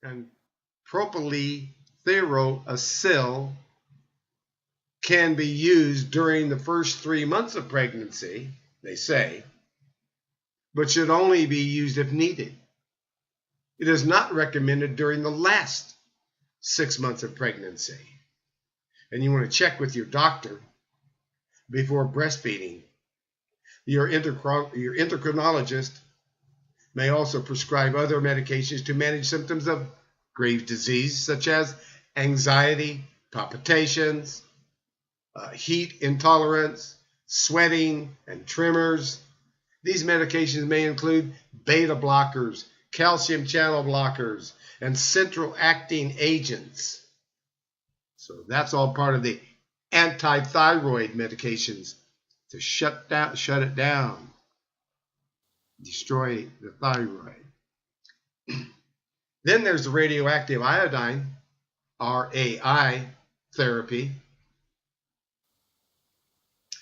And propylthiouracil can be used during the first 3 months of pregnancy, they say, but should only be used if needed. It is not recommended during the last 6 months of pregnancy. And you want to check with your doctor before breastfeeding. Your endocrinologist may also prescribe other medications to manage symptoms of Graves' disease, such as anxiety, palpitations, heat intolerance, sweating, and tremors. These medications may include beta blockers, calcium channel blockers, and central acting agents. So that's all part of the anti-thyroid medications to shut it down, destroy the thyroid. Then there's the radioactive iodine, RAI therapy.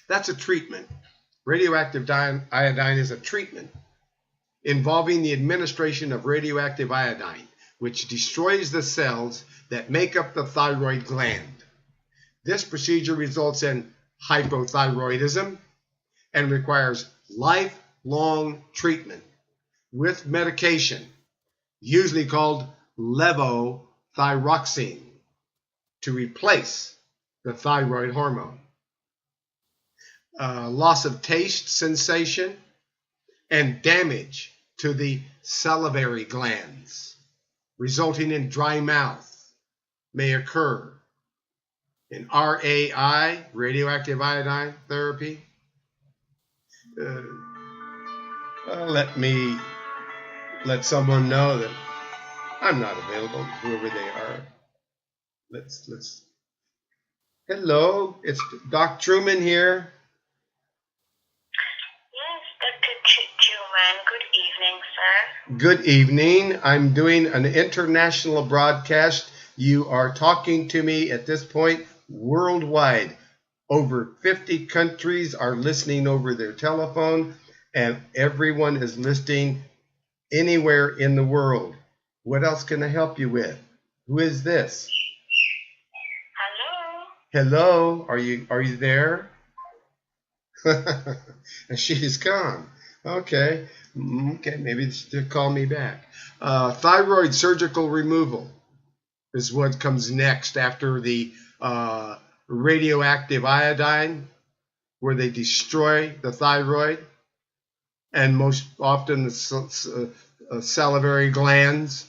That's a treatment. Radioactive iodine is a treatment involving the administration of radioactive iodine, which destroys the cells that make up the thyroid gland. This procedure results in hypothyroidism and requires lifelong treatment with medication, usually called levothyroxine, to replace the thyroid hormone. Loss of taste, sensation, and damage to the salivary glands, resulting in dry mouth, may occur. In RAI, radioactive iodine therapy, let someone know that I'm not available, whoever they are. Let's. Hello, it's Doc Truman here. Yes, Dr. Truman. Good evening, sir. Good evening. I'm doing an international broadcast. You are talking to me at this point worldwide. Over 50 countries are listening over their telephone, and everyone is listening anywhere in the world. What else can I help you with? Who is this? Hello. Hello, are you there? And she's gone. Okay, maybe she'll call me back. Thyroid surgical removal is what comes next after the radioactive iodine, where they destroy the thyroid and most often the salivary glands,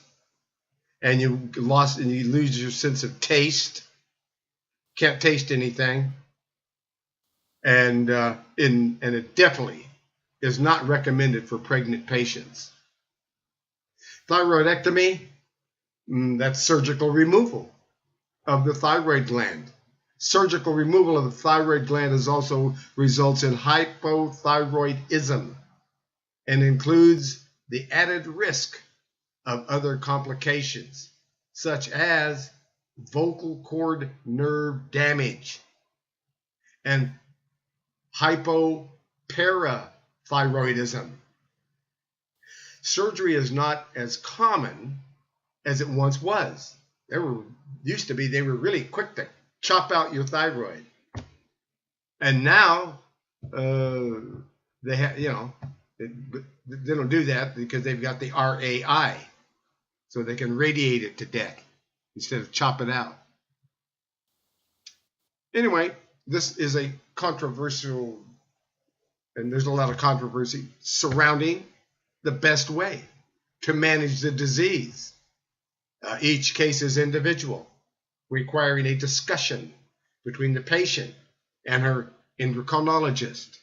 and you lose your sense of taste. Can't taste anything, and it definitely is not recommended for pregnant patients. Thyroidectomy, that's surgical removal of the thyroid gland. Surgical removal of the thyroid gland also results in hypothyroidism and includes the added risk of other complications, such as vocal cord nerve damage and hypoparathyroidism. Surgery is not as common as it once was. They were really quick to chop out your thyroid, and now they don't do that because they've got the RAI, so they can radiate it to death instead of chop it out. Anyway, this is a controversial, and there's a lot of controversy surrounding the best way to manage the disease. Each case is individual, requiring a discussion between the patient and her endocrinologist.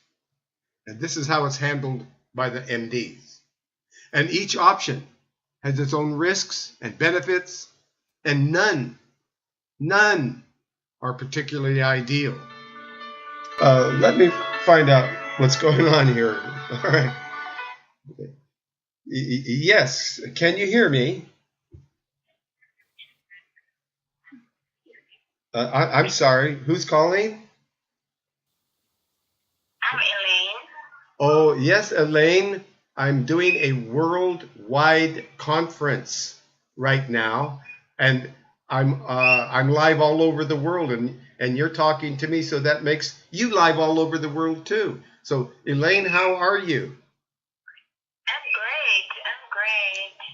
And this is how it's handled by the MDs. And each option has its own risks and benefits, and none are particularly ideal. Let me find out what's going on here. All right. Yes, can you hear me? I'm sorry, who's calling? I'm Elaine. Oh, yes, Elaine. I'm doing a worldwide conference right now, and I'm live all over the world, and you're talking to me, so that makes you live all over the world too. So, Elaine, how are you?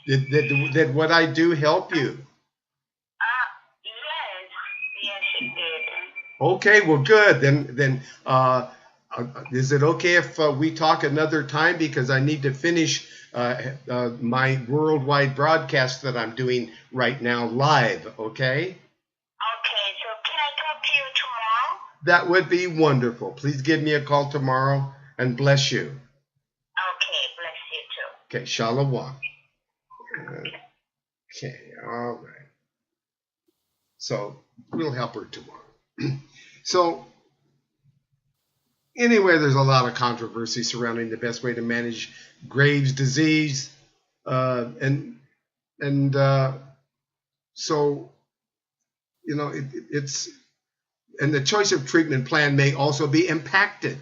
I'm great. Did what I do help you? Yes. Yes, it did. Okay, well, good. Then is it okay if we talk another time, because I need to finish my worldwide broadcast that I'm doing right now live, okay? Okay, so can I talk to you tomorrow? That would be wonderful. Please give me a call tomorrow, and bless you. Okay, bless you too. Okay, shalom. Okay, all right. So we'll help her tomorrow. So anyway, there's a lot of controversy surrounding the best way to manage Graves' disease, and so it's and the choice of treatment plan may also be impacted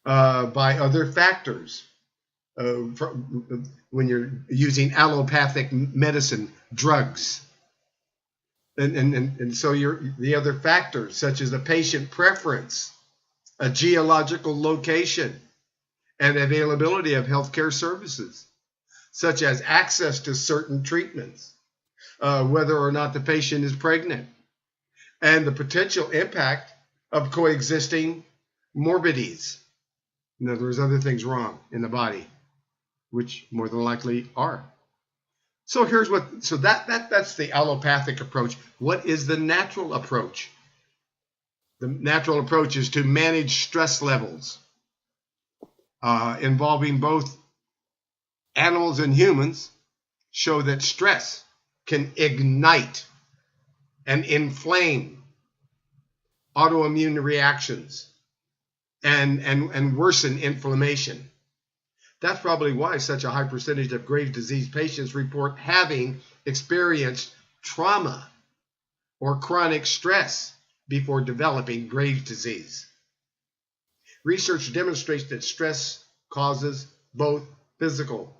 by other factors. When you're using allopathic medicine, drugs, and so the other factors, such as a patient preference, a geological location, and availability of healthcare services, such as access to certain treatments, whether or not the patient is pregnant, and the potential impact of coexisting morbidities. In other words, other things wrong in the body, which more than likely are. So that's the allopathic approach. What is the natural approach? The natural approach is to manage stress levels, involving both animals and humans, show that stress can ignite and inflame autoimmune reactions and worsen inflammation. That's probably why such a high percentage of Graves' disease patients report having experienced trauma or chronic stress before developing Graves' disease. Research demonstrates that stress causes both physical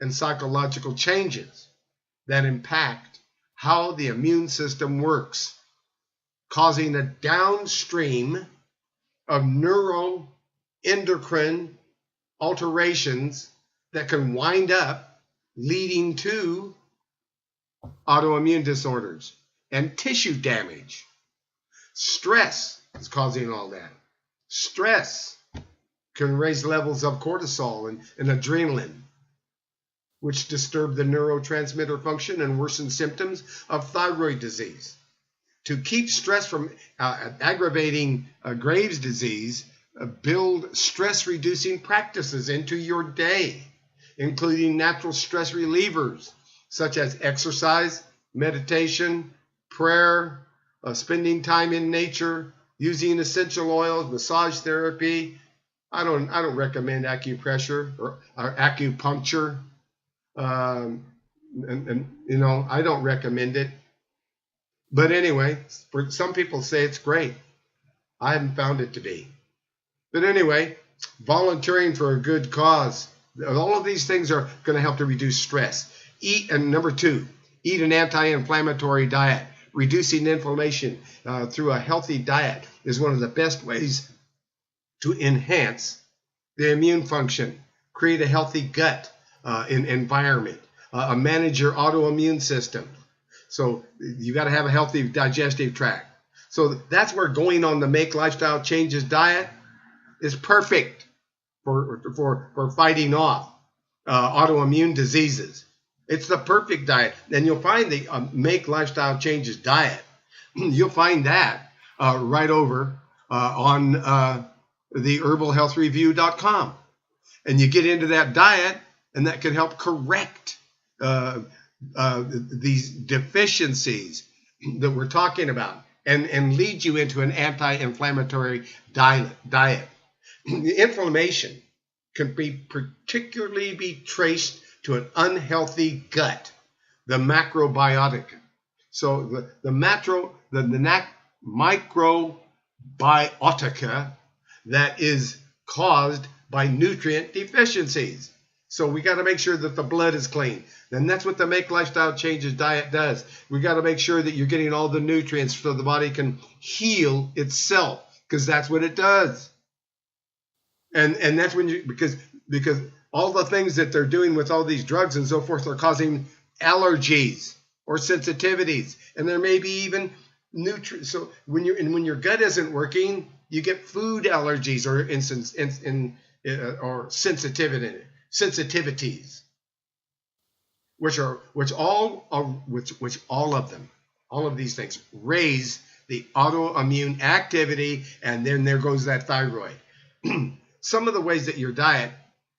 and psychological changes that impact how the immune system works, causing a downstream of neuroendocrine alterations that can wind up leading to autoimmune disorders and tissue damage. Stress is causing all that. Stress can raise levels of cortisol and adrenaline, which disturb the neurotransmitter function and worsen symptoms of thyroid disease. To keep stress from aggravating Graves' disease, build stress-reducing practices into your day, including natural stress relievers such as exercise, meditation, prayer, spending time in nature, using essential oils, massage therapy. I don't recommend acupressure or acupuncture. I don't recommend it. But anyway, some people say it's great. I haven't found it to be. But anyway, volunteering for a good cause. All of these things are going to help to reduce stress. And number 2, eat an anti-inflammatory diet. Reducing inflammation through a healthy diet is one of the best ways to enhance the immune function, create a healthy gut environment, manage your autoimmune system. So you got to have a healthy digestive tract. So that's where going on the Make Lifestyle Changes diet is perfect for fighting off autoimmune diseases. It's the perfect diet. And you'll find the Make Lifestyle Changes diet. You'll find that right over on the herbalhealthreview.com. And you get into that diet, and that can help correct these deficiencies that we're talking about and lead you into an anti-inflammatory diet. Inflammation can particularly be traced to an unhealthy gut, the macrobiotica. So the microbiotica that is caused by nutrient deficiencies. So we got to make sure that the blood is clean. And that's what the Make Lifestyle Changes diet does. We got to make sure that you're getting all the nutrients so the body can heal itself, because that's what it does. And that's when you, because all the things that they're doing with all these drugs and so forth are causing allergies or sensitivities, and there may be even nutrients. So when your gut isn't working, you get food allergies or sensitivities, which all of these things raise the autoimmune activity, and then there goes that thyroid. Some of the ways that your diet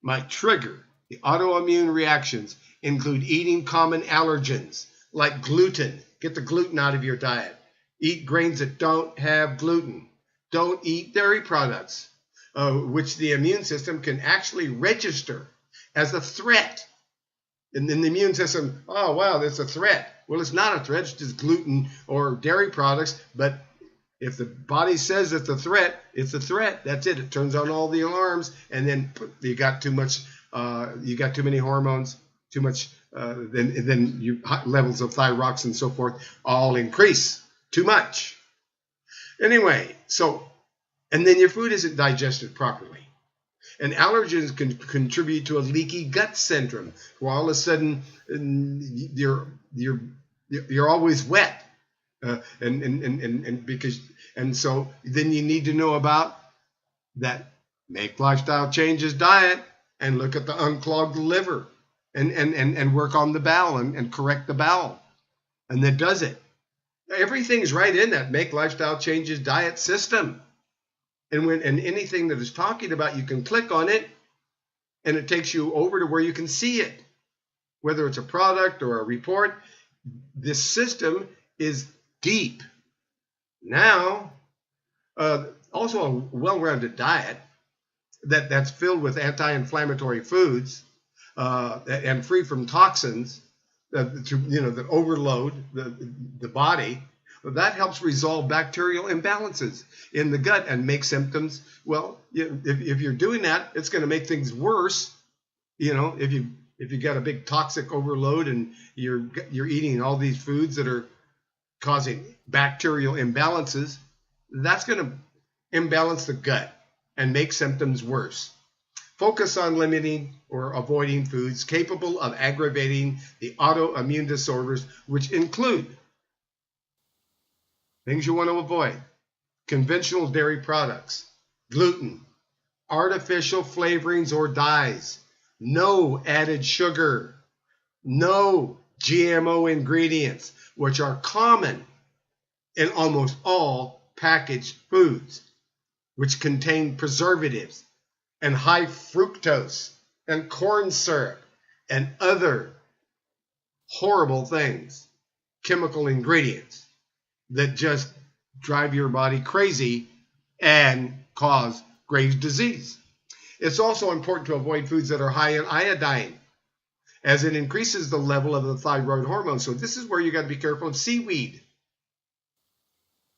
might trigger the autoimmune reactions include eating common allergens like gluten. Get the gluten out of your diet. Eat grains that don't have gluten. Don't eat dairy products, which the immune system can actually register as a threat. And then the immune system, oh, wow, that's a threat. Well, it's not a threat. It's just gluten or dairy products. But if the body says it's a threat, it's a threat. That's it. It turns on all the alarms, and then you got too much. You got too many hormones, too much. Then your levels of thyroxine and so forth all increase too much. Anyway, and then your food isn't digested properly. And allergens can contribute to a leaky gut syndrome, where all of a sudden you're always wet, and so then you need to know about that Make Lifestyle Changes diet and look at the unclogged liver and work on the bowel and correct the bowel, and that does it. Everything's right in that Make Lifestyle Changes diet system. And anything that is talking about, you can click on it, and it takes you over to where you can see it, whether it's a product or a report. This system is deep. Now, also a well-rounded diet that's filled with anti-inflammatory foods and free from toxins that overload the body. That helps resolve bacterial imbalances in the gut and make symptoms. Well, if you're doing that, it's going to make things worse. If you got a big toxic overload and you're eating all these foods that are causing bacterial imbalances, that's going to imbalance the gut and make symptoms worse. Focus on limiting or avoiding foods capable of aggravating the autoimmune disorders, which include things you want to avoid: conventional dairy products, gluten, artificial flavorings or dyes, no added sugar, no GMO ingredients, which are common in almost all packaged foods, which contain preservatives and high fructose and corn syrup and other horrible things, chemical ingredients that just drive your body crazy and cause Graves' disease. It's also important to avoid foods that are high in iodine, as it increases the level of the thyroid hormone. So this is where you got to be careful of seaweed.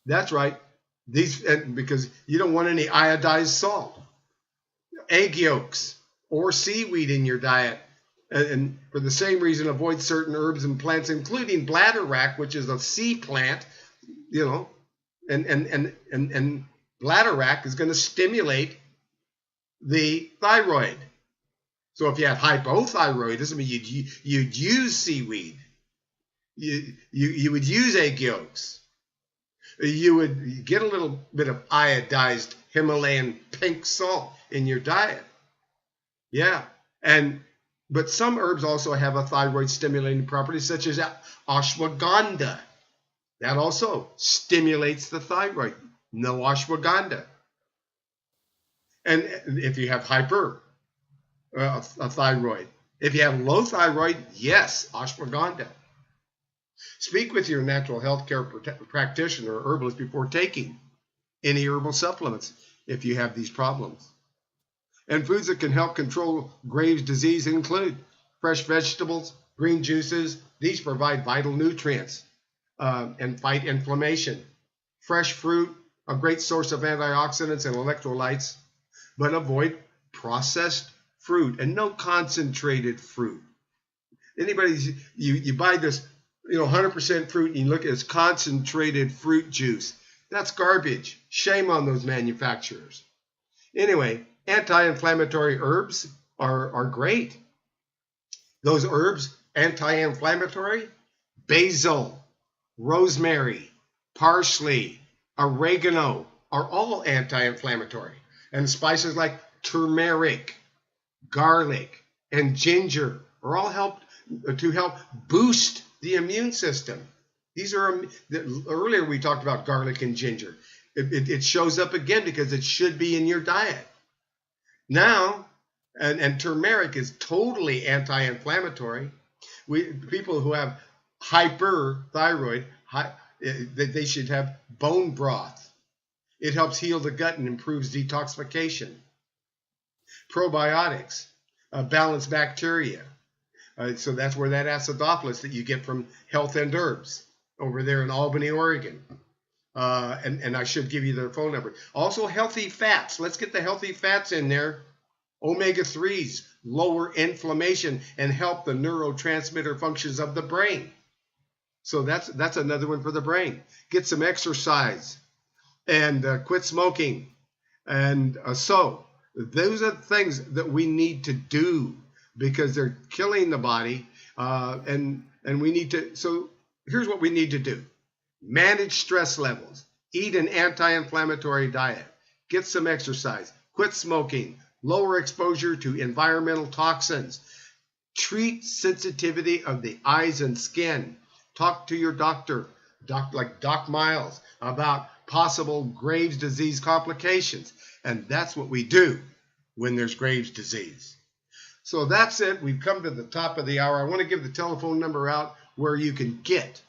That's right, because you don't want any iodized salt, egg yolks, or seaweed in your diet. And for the same reason, avoid certain herbs and plants, including bladderwrack, which is a sea plant. And bladderwrack is going to stimulate the thyroid. So if you have hypothyroidism, you'd use seaweed. You would use egg yolks. You would get a little bit of iodized Himalayan pink salt in your diet. Yeah, but some herbs also have a thyroid stimulating property, such as ashwagandha. That also stimulates the thyroid. No ashwagandha. And if you have a thyroid. If you have low thyroid, yes, ashwagandha. Speak with your natural health care practitioner or herbalist before taking any herbal supplements if you have these problems. And foods that can help control Graves' disease include fresh vegetables, green juices. These provide vital nutrients and fight inflammation. Fresh fruit, a great source of antioxidants and electrolytes, but avoid processed fruit and no concentrated fruit. You buy this, 100% fruit, and you look at this concentrated fruit juice. That's garbage. Shame on those manufacturers. Anyway, anti-inflammatory herbs are great. Those herbs, anti-inflammatory, basil, rosemary, parsley, oregano are all anti-inflammatory. And spices like turmeric, garlic, and ginger are all help boost the immune system. These are, earlier we talked about garlic and ginger. It shows up again because it should be in your diet. Now, and turmeric is totally anti-inflammatory. People who have hyperthyroid, they should have bone broth. It helps heal the gut and improves detoxification. Probiotics, balance bacteria. So that's where that acidophilus that you get from Health and Herbs over there in Albany, Oregon. And I should give you their phone number. Also, healthy fats. Let's get the healthy fats in there. Omega-3s lower inflammation and help the neurotransmitter functions of the brain. So that's another one for the brain. Get some exercise and quit smoking. And so those are the things that we need to do because they're killing the body. And we need to, so here's what we need to do. Manage stress levels. Eat an anti-inflammatory diet. Get some exercise. Quit smoking. Lower exposure to environmental toxins. Treat sensitivity of the eyes and skin. Talk to your doctor, like Doc Miles, about possible Graves' disease complications. And that's what we do when there's Graves' disease. So that's it. We've come to the top of the hour. I want to give the telephone number out where you can get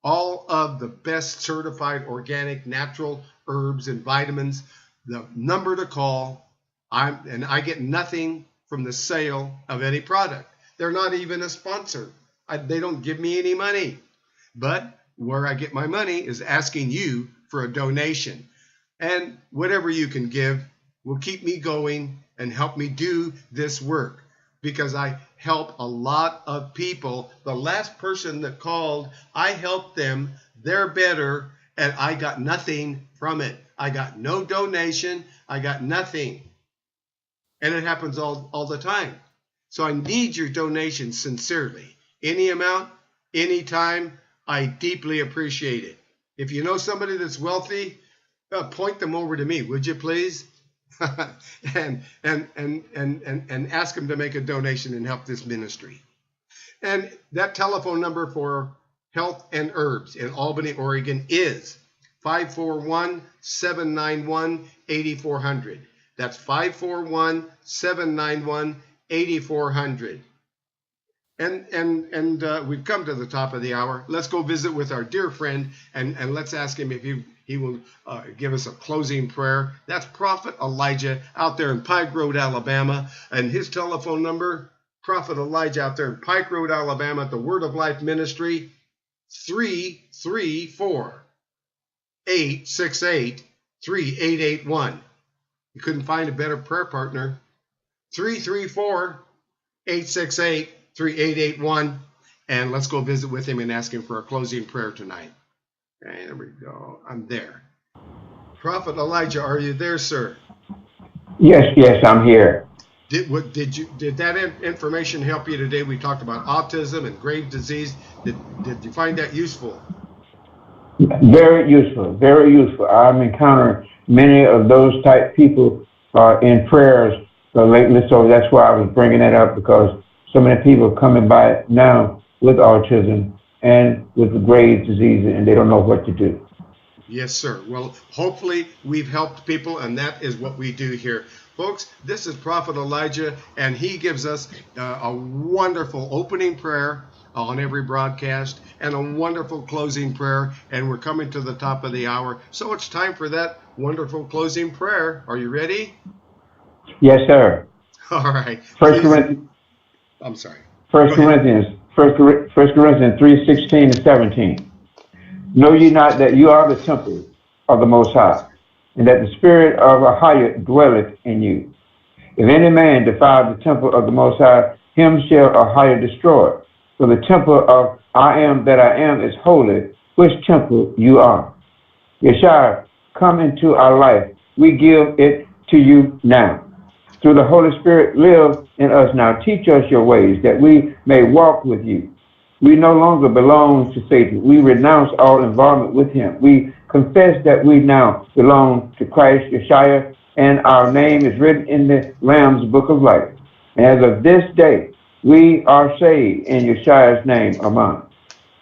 all of the best certified organic natural herbs and vitamins. The number to call, I get nothing from the sale of any product. They're not even a sponsor. They don't give me any money. But where I get my money is asking you for a donation. And whatever you can give will keep me going and help me do this work because I help a lot of people. The last person that called, I helped them. They're better, and I got nothing from it. I got no donation. I got nothing. And it happens all the time. So I need your donation sincerely. Any amount, any time, I deeply appreciate it. If you know somebody that's wealthy, point them over to me, would you please? and ask them to make a donation and help this ministry. And that telephone number for Health and Herbs in Albany, Oregon is 541-791-8400. That's 541-791-8400. And we've come to the top of the hour. Let's go visit with our dear friend and let's ask him if he will give us a closing prayer. That's Prophet Elijah out there in Pike Road, Alabama. And his telephone number, Prophet Elijah out there in Pike Road, Alabama at the Word of Life Ministry, 334-868-3881. You couldn't find a better prayer partner. 334-868-3881. And let's go visit with him and ask him for a closing prayer tonight. Okay, there we go. I'm there. Prophet Elijah, are you there, sir? Yes, I'm here. Did that information help you today? We talked about autism and Graves' disease. Did you find that useful? Very useful, very useful. I'm encountering many of those type people in prayers lately, so that's why I was bringing that up, because so many people are coming by now with autism and with the Graves' disease, and they don't know what to do. Yes, sir. Well, hopefully we've helped people, and that is what we do here. Folks, this is Prophet Elijah, and he gives us a wonderful opening prayer on every broadcast and a wonderful closing prayer, and we're coming to the top of the hour. So it's time for that wonderful closing prayer. Are you ready? Yes, sir. All right. First Corinthians 3:16-17. Know ye not that you are the temple of the Most High, and that the Spirit of a higher dwelleth in you? If any man defile the temple of the Most High, him shall a higher destroy. For the temple of I am that I am is holy, which temple you are. Yeshua, come into our life. We give it to you now. Through the Holy Spirit, live in us now. Teach us your ways, that we may walk with you. We no longer belong to Satan. We renounce all involvement with him. We confess that we now belong to Christ Yeshua, and our name is written in the Lamb's book of life. And as of this day, we are saved in Yeshua's name, Amen.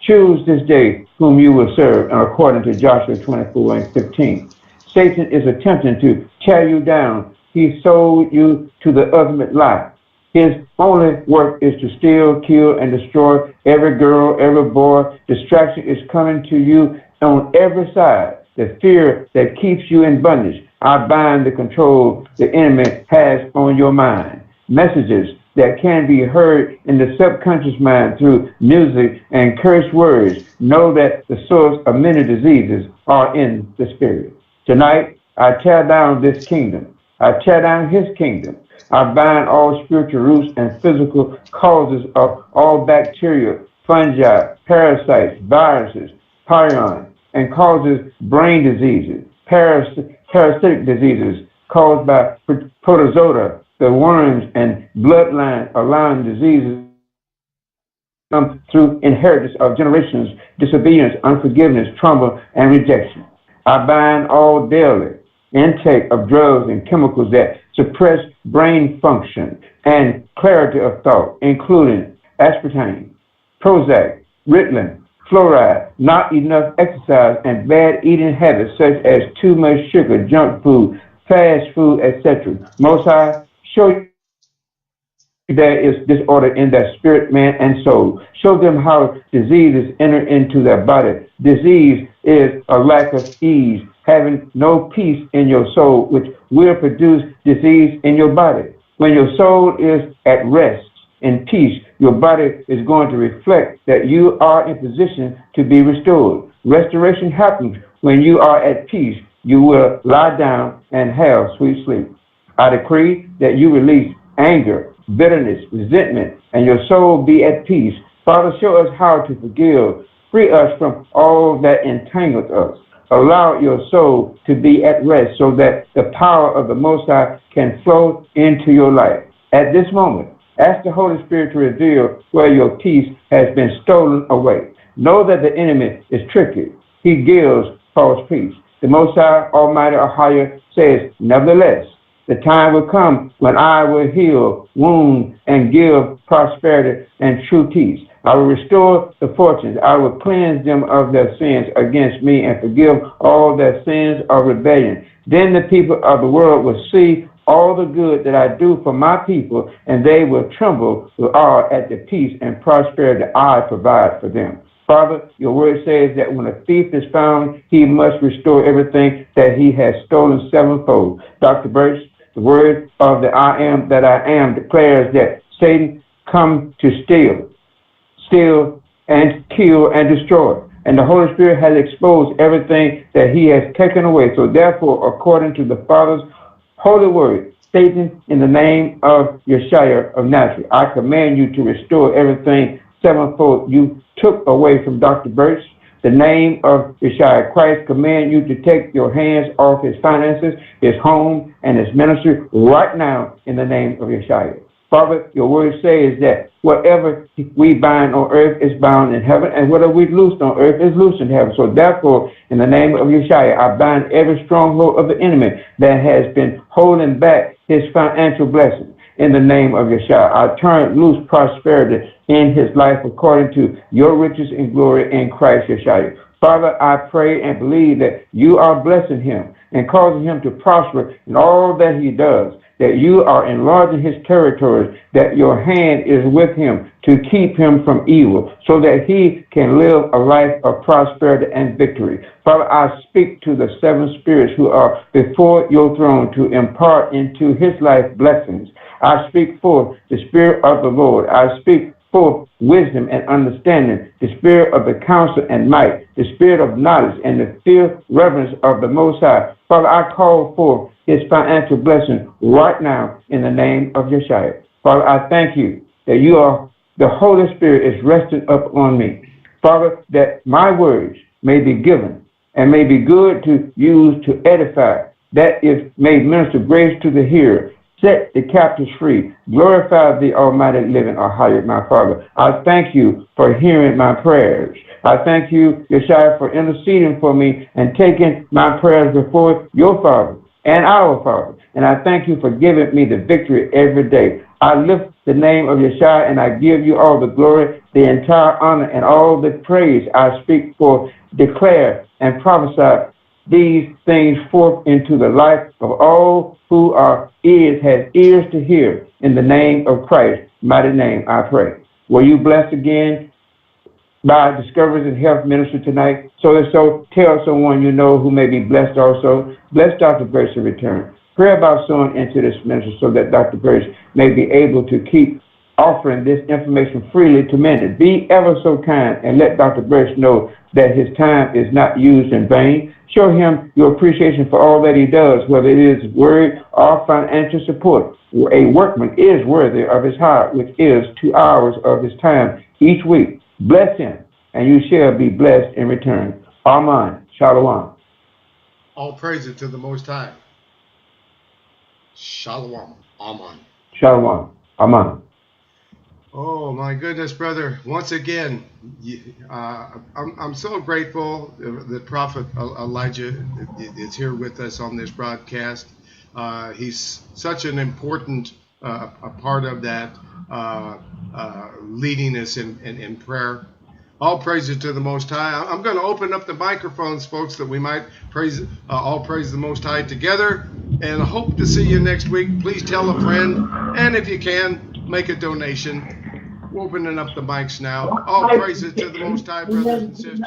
Choose this day whom you will serve, and according to Joshua 24:15. Satan is attempting to tear you down. He sold you to the ultimate lie. His only work is to steal, kill, and destroy every girl, every boy. Distraction is coming to you on every side. The fear that keeps you in bondage. I bind the control the enemy has on your mind. Messages that can be heard in the subconscious mind through music and curse words. Know that the source of many diseases are in the spirit. Tonight, I tear down this kingdom. I tear down his kingdom. I bind all spiritual roots and physical causes of all bacteria, fungi, parasites, viruses, prions, and causes brain diseases, parasitic diseases caused by protozoa, the worms, and bloodline diseases come through inheritance of generations, disobedience, unforgiveness, trauma, and rejection. I bind all daily intake of drugs and chemicals that suppress brain function and clarity of thought, including aspartame, Prozac, Ritalin, fluoride, not enough exercise, and bad eating habits such as too much sugar, junk food, fast food, etc. Most High, show you there is disorder in their spirit, man, and soul. Show them how diseases enter into their body. Disease is a lack of ease, having no peace in your soul, which will produce disease in your body. When your soul is at rest in peace, your body is going to reflect that you are in position to be restored. Restoration happens when you are at peace. You will lie down and have sweet sleep. I decree that you release anger, bitterness, resentment, and your soul be at peace. Father, show us how to forgive. Free us from all that entangles us. Allow your soul to be at rest so that the power of the Most High can flow into your life. At this moment, ask the Holy Spirit to reveal where your peace has been stolen away. Know that the enemy is tricky. He gives false peace. The Most High, Almighty, or higher, says, nevertheless, the time will come when I will heal wounds and give prosperity and true peace. I will restore the fortunes. I will cleanse them of their sins against me and forgive all their sins of rebellion. Then the people of the world will see all the good that I do for my people, and they will tremble with awe at the peace and prosperity I provide for them. Father, your word says that when a thief is found, he must restore everything that he has stolen sevenfold. Dr. Berst, the word of the I am that I am declares that Satan come to steal and kill and destroy. And the Holy Spirit has exposed everything that he has taken away. So therefore, according to the Father's holy word, Satan, in the name of Yeshua of Nazareth, I command you to restore everything sevenfold you took away from Dr. Berst. The name of Yeshua Christ command you to take your hands off his finances, his home, and his ministry right now in the name of Yeshua. Father, your word says that whatever we bind on earth is bound in heaven, and whatever we loose on earth is loosed in heaven. So therefore, in the name of Yeshua, I bind every stronghold of the enemy that has been holding back his financial blessings. In the name of Yeshua, I turn loose prosperity in his life according to your riches and glory in Christ Yeshua. Father, I pray and believe that you are blessing him and causing him to prosper in all that he does, that you are enlarging his territories, that your hand is with him to keep him from evil, so that he can live a life of prosperity and victory. Father, I speak to the seven spirits who are before your throne to impart into his life blessings. I speak forth the Spirit of the Lord. I speak forth wisdom and understanding, the spirit of the counsel and might, the spirit of knowledge and the fear, reverence of the Most High. Father, I call forth his financial blessing right now in the name of Yeshua. Father, I thank you that the Holy Spirit is resting up on me. Father, that my words may be given and may be good to use to edify, that is may minister grace to the hearer, set the captives free, glorify the almighty living or higher, my Father. I thank you for hearing my prayers. I thank you, Yeshua, for interceding for me and taking my prayers before your Father and our Father. And I thank you for giving me the victory every day. I lift the name of Yeshua and I give you all the glory, the entire honor, and all the praise. I speak for, declare, and prophesy these things forth into the life of all who has ears to hear. In the name of Christ, mighty name, I pray. Were you blessed again by Discoveries in Health Ministry tonight? So tell someone you know who may be blessed also. Bless Dr. Berst in return. Pray about sowing into this ministry so that Dr. Berst may be able to keep offering this information freely to many. Be ever so kind and let Dr. Berst know that his time is not used in vain. Show him your appreciation for all that he does, whether it is word or financial support. A workman is worthy of his hire, which is 2 hours of his time each week. Bless him, and you shall be blessed in return. Amen. Shalom. All praises to the Most High. Shalom. Amen. Shalom. Amen. Oh my goodness, brother! Once again, I'm so grateful that Prophet Elijah is here with us on this broadcast. He's such an important a part of that, leading us in prayer. All praises to the Most High. I'm going to open up the microphones, folks, that we might all praise the Most High together. And I hope to see you next week. Please tell a friend, and if you can, make a donation. We're opening up the mics now. All praises to the Most High, brothers and sisters.